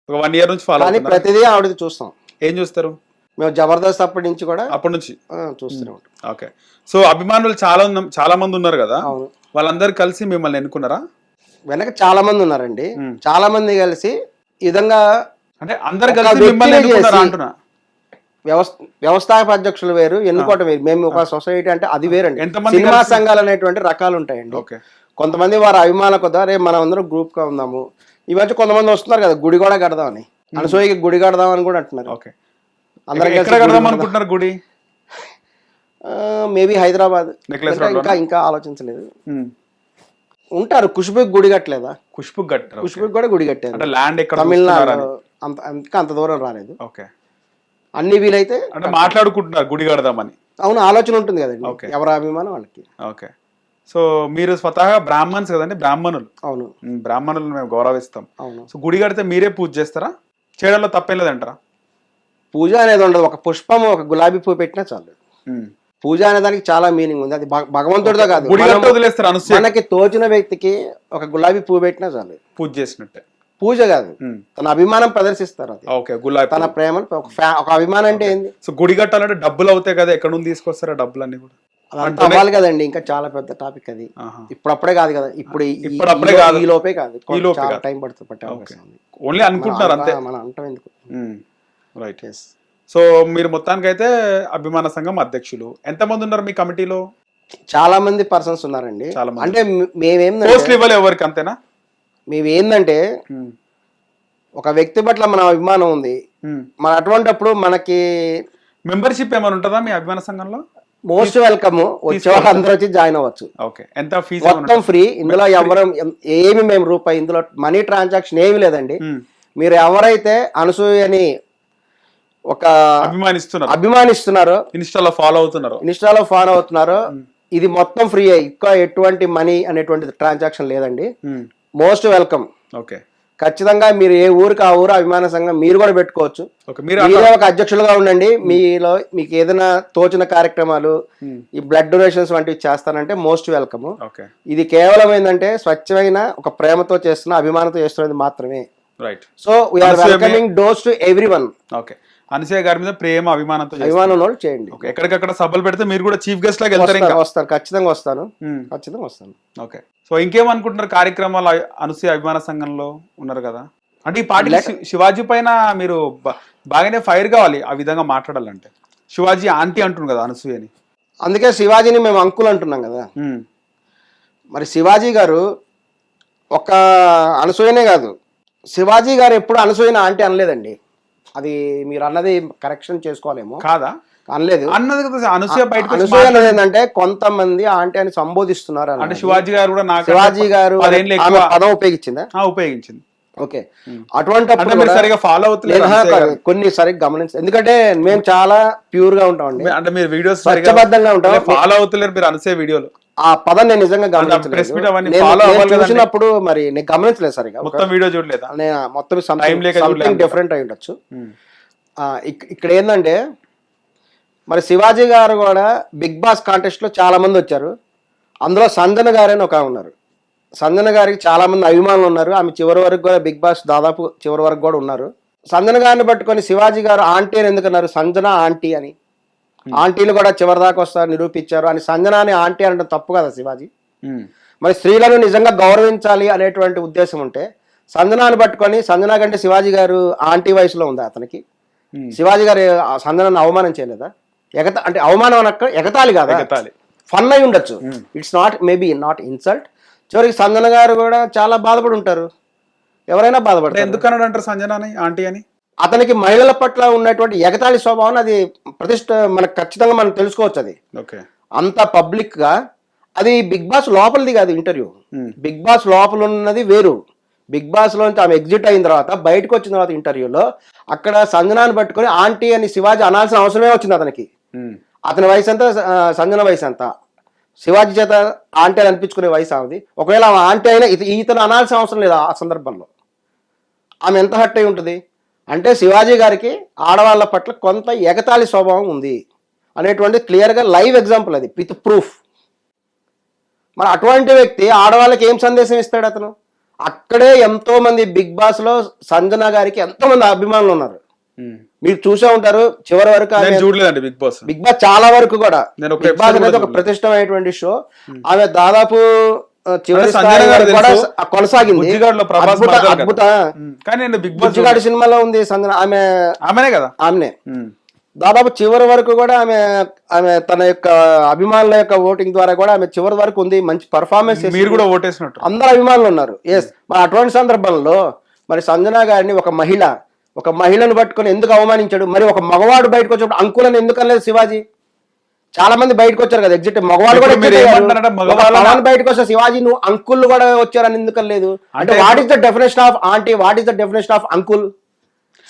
ఒక 1 year నుంచి follow కానీ అవుతున్నారు. ప్రతిదీ ఆవిడది చూస్తాం. ఏం చూస్తారు మేము జబర్దస్త్ అప్పటి నుంచి కూడా అప్పటి నుంచి? చూస్తూనే ఉంటాం. ఓకే. సో అభిమానులు చాలా మంది ఉన్నారు కదా, అవును. వాళ్ళందరూ కలిసి మిమ్మల్ని ఎన్నుకున్నారా? వెనక చాలా మంది ఉన్నారండి. చాలా మంది కలిసి ఈ విధంగా అంటే అందరు ఒక కలిసి వ్యక్తిని మిమ్మల్ని ఎన్నుకున్నారా చేసి అంటున్నా? వ్యవస్థాపక అధ్యక్షులు వేరు, ఎన్నుకోవటం వేరు. మేము ఒక సొసైటీ అంటే అది వేరండి. ఎంతమంది సినిమా కలిసి? సంఘాలు అనేటువంటి రకాలు ఉంటాయండి. ఓకే. కొంతమంది వారి అభిమానుల కొద్దా రేపు మనం అందరం గ్రూప్ గా ఉందాము. ఈ మధ్య కొంతమంది వస్తున్నారు కదా గుడి కూడా కడదామని, అనసూయకి గుడి కడదామని కూడా అంటున్నారు. ఓకే. అందరం ఎక్కడ కడదాం అనుకుంటున్నారు గుడి? మేబీ హైదరాబాద్. నెక్లెస్ ఇంకా ఆలోచించలేదు. ఉంటారు. ఖుష్బుకి గుడి కట్టలేదా? ఖుష్బు కట్టారు. ఖుష్బుకి కూడా గుడి కట్టారు. అంటే ల్యాండ్ ఎక్కడ తమిళనాడు. అంత దూరం రాలేదు. ఓకే. అన్ని వీలైతే అంటే మాట్లాడుకుంటున్నారు గుడి కడదామని. అవును, ఆలోచన ఉంటుంది కదండి. ఓకే. ఎవరి అభిమానం వాళ్ళకి. ఓకే. సో మీరు స్వతహాగా బ్రాహ్మణ్స్ కదండి, బ్రాహ్మణులు. అవును. బ్రాహ్మణులు మేము గౌరవిస్తాం. అవును. సో గుడి కడితే మీరే పూజ చేస్తారా? చేయడంలో తప్పేం లేదంటారా? పూజ అనేది ఉండదు. ఒక పుష్పం, ఒక గులాబీ పువ్వు పెట్టినా చాలు. పూజ అనే దానికి చాలా మీనింగ్ ఉంది. అది భగవంతుడితో కాదు, గుడి కడితే వదిలేస్తారు అనసూయ? మనకి తోచిన వ్యక్తికి ఒక గులాబీ పువ్వు పెట్టినా చాలు. పూజ చేసినట్టే. పూజ కాదు, తన అభిమానం ప్రదర్శిస్తారు. అది ఓకే. గులాబీ తన ప్రేమను ఒక అభిమానం అంటే ఏంది? సో గుడి కట్టాలంటే డబ్బులు అవుతాయి కదా, ఎక్కడ నుండి తీసుకొస్తారా డబ్బులు అన్ని కూడా? అదంతా అవ్వాలి కదండి. ఇంకా చాలా పెద్ద టాపిక్ అది. ఇప్పుడప్పుడే కాదు కదా, ఇప్పుడప్పుడే కాదు, ఈ లోపే కాదు, చాలా టైం పడుతుంది పట్టే అవకాశం ఉంది. ఓన్లీ అనుకుంటున్నారు అంతే. మనం అంటాం ఎందుకు. రైట్. సో మీరు మొత్తానికి అయితే అభిమాన సంఘం అధ్యక్షులు. ఎంతమంది ఉన్నారు మీ కమిటీలో? చాలా మంది పర్సన్స్ ఉన్నారండి. చాలా మంది. అంటే మేమేందంటే పోస్టులు ఇవ్వాలి ఎవరికి, అంతేనా? మేమేందంటే ఒక వ్యక్తి పట్ల మన అభిమానం ఉంది. మన అటువంటిప్పుడు మనకి మెంబర్షిప్ ఏమైనా ఉంటుందా మీ అభిమాన సంఘంలో? Most welcome. వచ్చే వాళ్ళు అందరూ వచ్చి జాయిన్ అవ్వచ్చు. ఓకే. ఎంత ఫీజు? మొత్తం ఫ్రీ. ఇందులో ఎవరు ఏమి మేము రూపాయి ఇందులో మనీ ట్రాన్సాక్షన్ ఏమి లేదండి. మీరు ఎవరైతే అనసూయని ఒక అభిమానిస్తున్నారో, ఇన్స్టాలో ఫాలో అవుతున్నారో, ఇది మొత్తం ఫ్రీ. ఎక్కువ ఎటువంటి మనీ అనేటువంటి ట్రాన్సాక్షన్ లేదండి. Most welcome. ఓకే. ఖచ్చితంగా మీరు ఏ ఊరికి ఆ ఊరు అభిమాన సంఘం మీరు కూడా పెట్టుకోవచ్చు. మీరే ఒక అధ్యక్షులుగా ఉండండి. మీలో మీకు ఏదైనా తోచిన కార్యక్రమాలు, ఈ బ్లడ్ డొనేషన్స్ వంటివి చేస్తానంటే మోస్ట్ వెల్కమ్. ఇది కేవలం ఏంటంటే స్వచ్ఛమైన ఒక ప్రేమతో చేస్తున్న, అభిమానంతో చేస్తున్నది మాత్రమే. Right. So we are welcoming doors to everyone. Okay. Anasuya గారి మీద ప్రేమ, అభిమానంతో చేయండి. ఎక్కడికక్కడ సభలు పెడితే మీరు కూడా చీఫ్ గెస్ట్ లాగా వెళ్తారు? వస్తాను, ఖచ్చితంగా వస్తాను. ఓకే. సో ఇంకేమనుకుంటున్నారు కార్యక్రమాలు? అనసూయ అభిమాన సంఘంలో ఉన్నారు కదా, అంటే ఈ పార్టీ శివాజీ పైన మీరు బాగానే ఫైర్ కావాలి ఆ విధంగా మాట్లాడాలంటే. శివాజీ ఆంటీ అంటున్నారు కదా అనసూయని, అందుకే శివాజీని మేము అంకుల్ అంటున్నాం కదా. మరి శివాజీ గారు ఒక అనసూయనే కాదు, శివాజీ గారు ఎప్పుడు అనసూయని ఆంటీ అనలేదండి. అది మీరు అన్నది కరెక్షన్ చేసుకోవాలేమో. కాదా? అనలేదు. అన్నది కదా అనసూయ. అనసూయ అన్నది ఏంటంటే కొంతమంది ఆంటీ అని సంబోధిస్తున్నారు. అంటే శివాజీ గారు కూడా శివాజీ గారు పదం ఉపయోగించిందా? ఉపయోగించింది. ఓకే. అటువంటిప్పుడు సరిగా ఫాలో అవుతలేదు. కొన్ని సరిగ్గా గమనించారు. ఎందుకంటే మేము చాలా ప్యూర్ గా ఉంటామండి. అంటే మీరు వీడియోస్ స్వచ్ఛబద్ధంగా ఉంటాం. ఫాలో అవుతలేరు మీరు అనసూయ వీడియోలు. ఆ పదం నేను నిజంగా గమనించలేదు. చూసినప్పుడు మరి నేను గమనించలేదు సరిగా. మొత్తం వీడియో చూడలేదు. మొత్తం సంథింగ్ డిఫరెంట్ అయి ఉండొచ్చు. ఇక్కడ ఏంటంటే మరి శివాజీ గారు కూడా బిగ్ బాస్ కాంటెస్ట్ లో చాలా మంది వచ్చారు. అందులో సంజన గారు అని ఒక ఉన్నారు. సంజన గారికి చాలా మంది అభిమానులు ఉన్నారు. ఆమె చివరి వరకు కూడా బిగ్ బాస్ దాదాపు చివరి వరకు కూడా ఉన్నారు. సంజన గారిని పట్టుకొని శివాజీ గారు ఆంటీ అని ఎందుకన్నారు? సంజన ఆంటీ అని. ఆంటీలు కూడా చివరి దాకా వస్తారు నిరూపించారు అని సంజనాని ఆంటీ అనడం తప్పు కదా శివాజీ. మరి స్త్రీలను నిజంగా గౌరవించాలి అనేటువంటి ఉద్దేశం ఉంటే సంజనాన్ని పట్టుకొని, సంజన కంటే శివాజీ గారు ఆంటీ వయసులో ఉందా అతనికి? శివాజీ గారు సంజనాన్ని అవమానం చేయలేదా? అంటే అవమానం అనక్క, ఎగతాళి కాదా? ఫన్ అయి ఉండొచ్చు. It's not maybe not insult. చివరికి సంజన గారు కూడా చాలా బాధపడి ఉంటారు. ఎవరైనా బాధపడతారు. ఎందుకన్నాడు అంటారు సంజనాని ఆంటీ అని? అతనికి మహిళల పట్ల ఉన్నటువంటి ఎగతాళి స్వభావం, అది ప్రతిష్ట మనకు ఖచ్చితంగా మనం తెలుసుకోవచ్చు. అది అంత పబ్లిక్ గా, అది బిగ్ బాస్ లోపలిది కాదు ఇంటర్వ్యూ. బిగ్ బాస్ లోపల ఉన్నది వేరు. బిగ్ బాస్ లోంచి ఆమె ఎగ్జిట్ అయిన తర్వాత బయటకు వచ్చిన తర్వాత ఇంటర్వ్యూలో అక్కడ సంజనాన్ని పట్టుకొని ఆంటీ అని శివాజీ అనాల్సిన అవసరమే వచ్చింది అతనికి. అతని వయసు ఎంత, సంజన వయసు ఎంత, శివాజీ చేత ఆంటీ అని అనిపించుకునే వయసు ఆమెది. ఒకవేళ ఆమె ఆంటీ అయినా ఇతను అనాల్సిన అవసరం లేదు ఆ సందర్భంలో. ఆమె ఎంత హర్ట్ అయి ఉంటుంది అంటే శివాజీ గారికి ఆడవాళ్ళ పట్ల కొంత ఎగతాళి స్వభావం ఉంది అనేటువంటి క్లియర్గా లైవ్ ఎగ్జాంపుల్, అది విత్ ప్రూఫ్. మరి అటువంటి వ్యక్తి ఆడవాళ్ళకి ఏం సందేశం ఇస్తాడు? అతను అక్కడే ఎంతో మంది బిగ్ బాస్ లో సంజన గారికి ఎంతో మంది అభిమానులు ఉన్నారు. మీరు చూసే ఉంటారు చివరి వరకు చూడలేదండి బిగ్ బాస్. బిగ్ బాస్ చాలా వరకు కూడా బిగ్ బాస్ అనేది ఒక ప్రతిష్టమైనటువంటి షో. ఆమె దాదాపు చివరి కొనసాగింది. అద్భుత బుజ్జిగాడి సినిమాలో ఉంది సంజన, ఆమెనే కదా, ఆమెనే దాదాపు చివరి వరకు కూడా ఆమె తన యొక్క అభిమానుల యొక్క ఓటింగ్ ద్వారా కూడా ఆమె చివరి వరకు ఉంది. మంచి పర్ఫార్మెన్స్, మీరు కూడా ఓటేసినట్టు అందరు అభిమానులు ఉన్నారు. ఎస్, మరి అటువంటి సందర్భంలో మరి సంజన గారిని ఒక మహిళను పట్టుకొని ఎందుకు అవమానించాడు? మరి ఒక మగవాడు బయటకు వచ్చినప్పుడు అంకులను ఎందుకు అనలేదు శివాజీ? చాలా మంది బయటకు వచ్చారు కదా, ఎగ్జిట్ మగవాళ్ళు కూడా బయటకు వచ్చారు. శివాజీ నువ్వు అంకుల్ కూడా వచ్చారని ఎందుకు లేదు అంటే what is the definition of aunty, what is the definition of uncle?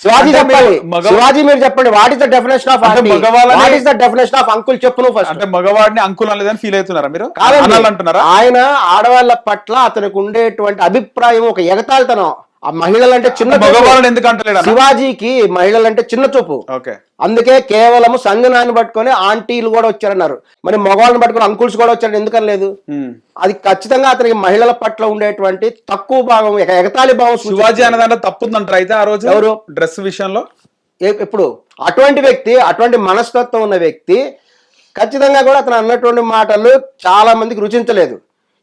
Shivaji చెప్పాలి, శివాజీ మీరు చెప్పండి, what is the definition of aunty, what is the definition of uncle చెప్పు నువ్వు ఫస్ట్. అంటే మగవాడిని అంకుల్ అనలేదని ఫీల్ అవుతున్నారా మీరు? అంటున్నారా? ఆయన ఆడవాళ్ళ పట్ల అతనికి ఉండేటువంటి అభిప్రాయం ఒక ఎగతాళితనం. ఆ మహిళలంటే చిన్న మగవాళ్ళని ఎందుకు అంటలేడు శివాజీకి? మహిళలంటే చిన్న చూపు. అందుకే కేవలం సంజనాన్ని పట్టుకొని ఆంటీలు కూడా వచ్చారన్నారు. మరి మగవాళ్ళని పట్టుకొని అంకుల్స్ కూడా వచ్చారని ఎందుకని లేదు? అది ఖచ్చితంగా అతనికి మహిళల పట్ల ఉండేటువంటి తక్కువ భావం, ఎగతాళి భావం. శివాజీ అనే దాంట్లో తప్పుందంటారు అయితే ఆ రోజు ఎవరు డ్రెస్ విషయంలో? ఇప్పుడు అటువంటి వ్యక్తి, అటువంటి మనస్తత్వం ఉన్న వ్యక్తి ఖచ్చితంగా కూడా అతను అన్నటువంటి మాటలు చాలా మందికి రుచించలేదు.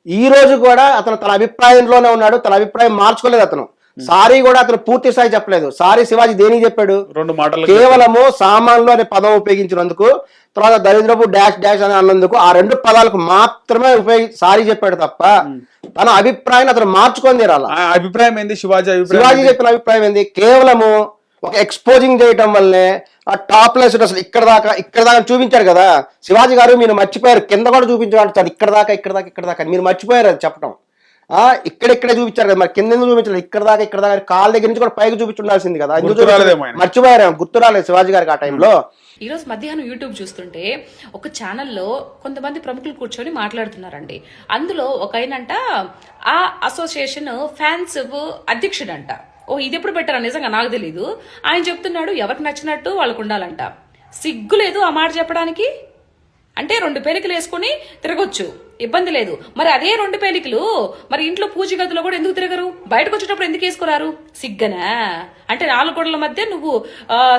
ఈ రోజు కూడా అతను తన అభిప్రాయంలోనే ఉన్నాడు, తన అభిప్రాయం మార్చుకోలేదు. అతను సారీ కూడా అతను పూర్తి స్థాయి చెప్పలేదు. సారీ శివాజీ దేనికి చెప్పాడు? 2 మాటలు కేవలము సామాన్లు అనే పదం ఉపయోగించినందుకు, తర్వాత దరిద్రపు డాష్ డాష్ అని అన్నందుకు, ఆ 2 పదాలకు మాత్రమే సారీ చెప్పాడు తప్ప తన అభిప్రాయాన్ని అతను మార్చుకొని తీరాల. అభిప్రాయం ఏంది శివాజీ చెప్పిన అభిప్రాయం ఏంది? కేవలము ఒక ఎక్స్పోజింగ్ చేయటం వల్లే ఆ టాప్ లెస్ అసలు ఇక్కడ దాకా చూపించాడు కదా శివాజీ గారు. మీరు మర్చిపోయారు, కింద కూడా చూపించాడు, ఇక్కడ దాకా మీరు మర్చిపోయారు అది చెప్పడం. ఇక్కడే చూపించారు కదా, మరి కింద ఎందుకు చూపించలేదు? ఇక్కడ దాకా కాళ్ళ దగ్గర నుంచి కూడా పైకి చూపించాల్సింది కదా, మర్చిపోయారు, గుర్తు రాలేదు శివాజీ గారికి ఆ టైంలో. ఈ రోజు మధ్యాహ్నం యూట్యూబ్ చూస్తుంటే ఒక ఛానల్లో కొంతమంది ప్రముఖులు కూర్చొని మాట్లాడుతున్నారండి. అందులో ఒక ఆయనంట ఆ అసోసియేషన్ ఫ్యాన్స్ అధ్యక్షుడంట. ఇది ఎప్పుడు పెట్టారా నిజంగా నాకు తెలీదు. ఆయన చెప్తున్నాడు ఎవరికి నచ్చినట్టు వాళ్ళకు ఉండాలంట. సిగ్గు లేదు ఆ మాట చెప్పడానికి? అంటే 2 పేలికలు వేసుకుని తిరగొచ్చు, ఇబ్బంది లేదు. మరి అదే 2 పేలికలు మరి ఇంట్లో పూజ గదిలో కూడా ఎందుకు తిరగరు? బయటకు వచ్చేటప్పుడు ఎందుకు వేసుకోరారు? సిగ్గనా? అంటే 4 గోడల మధ్య నువ్వు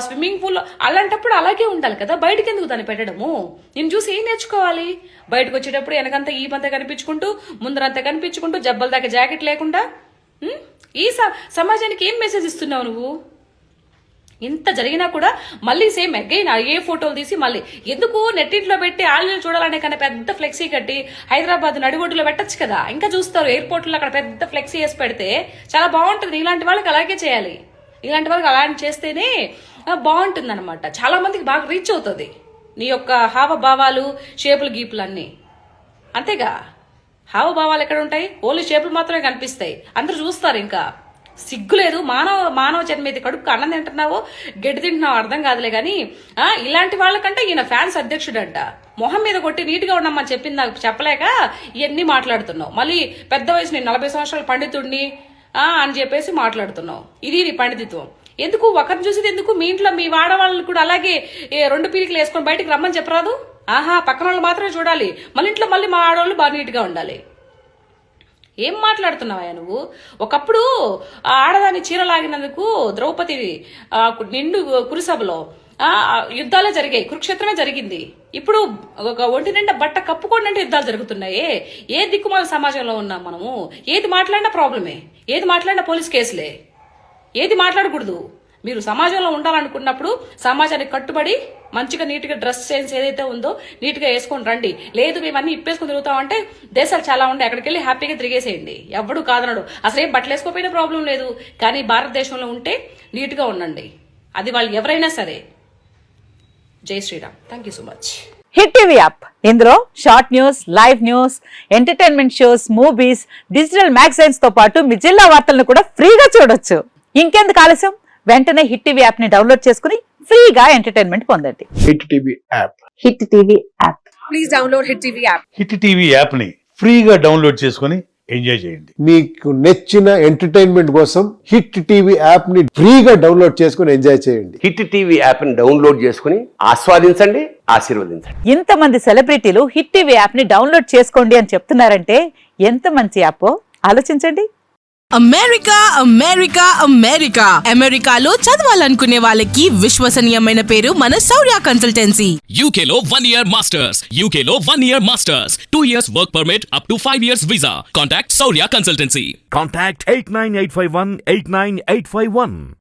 స్విమ్మింగ్ పూల్ అలాంటప్పుడు అలాగే ఉండాలి కదా, బయటకు ఎందుకు దాన్ని పెట్టడము? నేను చూసి ఏం నేర్చుకోవాలి? బయటకు వచ్చేటప్పుడు వెనకంతా ఈ పంత కనిపించుకుంటూ, ముందరంతా కనిపించుకుంటూ, జబ్బల దాకా జాకెట్ లేకుండా ఈ సమాజానికి ఏం మెసేజ్ ఇస్తున్నావు నువ్వు? ఇంత జరిగినా కూడా మళ్ళీ సేమ్ అగైన్ ఏ ఫోటోలు తీసి మళ్ళీ ఎందుకు నెట్టింట్లో పెట్టి ఆన్లైన్ చూడాలనే కన్నా పెద్ద ఫ్లెక్సీ కట్టి హైదరాబాద్ నడిబొడ్డులో పెట్టచ్చు కదా, ఇంకా చూస్తారు. ఎయిర్పోర్ట్లో అక్కడ పెద్ద ఫ్లెక్సీ వేసి పెడితే చాలా బాగుంటుంది. ఇలాంటి వాళ్ళకి అలాగే చేయాలి, ఇలాంటి వాళ్ళకి అలాంటి చేస్తేనే బాగుంటుంది అనమాట. చాలా మందికి బాగా రీచ్ అవుతుంది నీ యొక్క హావభావాలు, షేపులు, గీపులు అన్నీ. అంతేగా, హావభావాలు ఎక్కడ ఉంటాయి? ఓన్లీ షేపులు మాత్రమే కనిపిస్తాయి, అందరూ చూస్తారు. ఇంకా సిగ్గులేదు. మానవ జన్మ ఇది, కడుపుకు అన్నం తింటున్నావో గడ్డి తింటున్నావు అర్థం కాదులే గాని ఇలాంటి వాళ్ళకంటే ఈయన ఫ్యాన్స్ అధ్యక్షుడంట. మొహం మీద కొట్టి నీట్గా ఉండమని చెప్పింది నాకు చెప్పలేక ఇవన్నీ మాట్లాడుతున్నావు. మళ్ళీ పెద్ద వయసు నేను 40 సంవత్సరాల పండితుడిని అని చెప్పేసి మాట్లాడుతున్నావు. ఇది నీ పండితిత్వం. ఎందుకు ఒకరిని చూసేది ఎందుకు? మీ ఇంట్లో మీ వాడవాళ్ళు కూడా అలాగే 2 పీలికలు వేసుకొని బయటకు రమ్మని చెప్పరాదు? పక్కన వాళ్ళు మాత్రమే చూడాలి, మళ్ళీ ఇంట్లో మళ్ళీ మా ఆడవాళ్ళు బాగా నీట్గా ఉండాలి. ఏం మాట్లాడుతున్నావా నువ్వు? ఒకప్పుడు ఆడదాన్ని చీర లాగినందుకు ద్రౌపది నిండు కురుసభలో యుద్ధాలే జరిగాయి, కురుక్షేత్రమే జరిగింది. ఇప్పుడు ఒక ఒంటి నిండా బట్ట కప్పుకోండి యుద్ధాలు జరుగుతున్నాయి. ఏ దిక్కుమాల సమాజంలో ఉన్నాం మనము? ఏది మాట్లాడినా ప్రాబ్లమే, ఏది మాట్లాడినా పోలీస్ కేసులే, ఏది మాట్లాడకూడదు. మీరు సమాజంలో ఉండాలనుకున్నప్పుడు సమాజానికి కట్టుబడి మంచిగా నీట్గా డ్రెస్ సెన్స్ ఏదైతే ఉందో నీట్గా వేసుకొని రండి. లేదు మేమన్నీ ఇప్పేసుకొని తిరుగుతామంటే దేశాలు చాలా ఉండే, అక్కడికి వెళ్ళి హ్యాపీగా తిరిగేసేయండి. ఎవడు కాదనడు. అసలు ఏం బట్టలు వేసుకోపోయినా ప్రాబ్లం లేదు, కానీ భారతదేశంలో ఉంటే నీట్గా ఉండండి. అది వాళ్ళు ఎవరైనా సరే. జై Shriram. Thank you so much. Hit TV app, ఇందులో short news, live news, entertainment shows, movies, digital magazines తో పాటు మీ జిల్లా వార్తలను కూడా ఫ్రీగా చూడొచ్చు. ఇంకెందుకు ఆలస్యం? వెంటనే హిట్ టీవీ యాప్ ని డౌన్లోడ్ చేసుకుని ఫ్రీగా ఎంటర్టైన్మెంట్ పొందండి. Hit TV app. Hit TV app. Please download hit TV app. Hit TV app ని ఫ్రీగా డౌన్లోడ్ చేసుకుని ఎంజాయ్ చేయండి. మీకు నచ్చిన ఎంటర్టైన్మెంట్ కోసం హిట్ టీవీ యాప్ ని ఫ్రీగా డౌన్లోడ్ చేసుకుని ఎంజాయ్ చేయండి. హిట్ టీవీ యాప్ ని డౌన్లోడ్ చేసుకుని ఆస్వాదించండి, ఆశీర్వదించండి. ఇంతమంది సెలబ్రిటీలు హిట్ టీవీ యాప్ ని డౌన్లోడ్ చేసుకోండి అని చెప్తున్నారంటే ఎంత మంచి యాప్ ఆలోచించండి. అమెరికా అమెరికా అమెరికా అమెరికాలో చదవాలనుకునే వాళ్ళకి విశ్వసనీయమైన పేరు మన శౌర్య కన్సల్టెన్సీ. UK లో 1 year masters. UK లో 1 year masters. 2 years work permit up to 5 years visa. Contact Saurya Consultancy. Contact 89851 89851.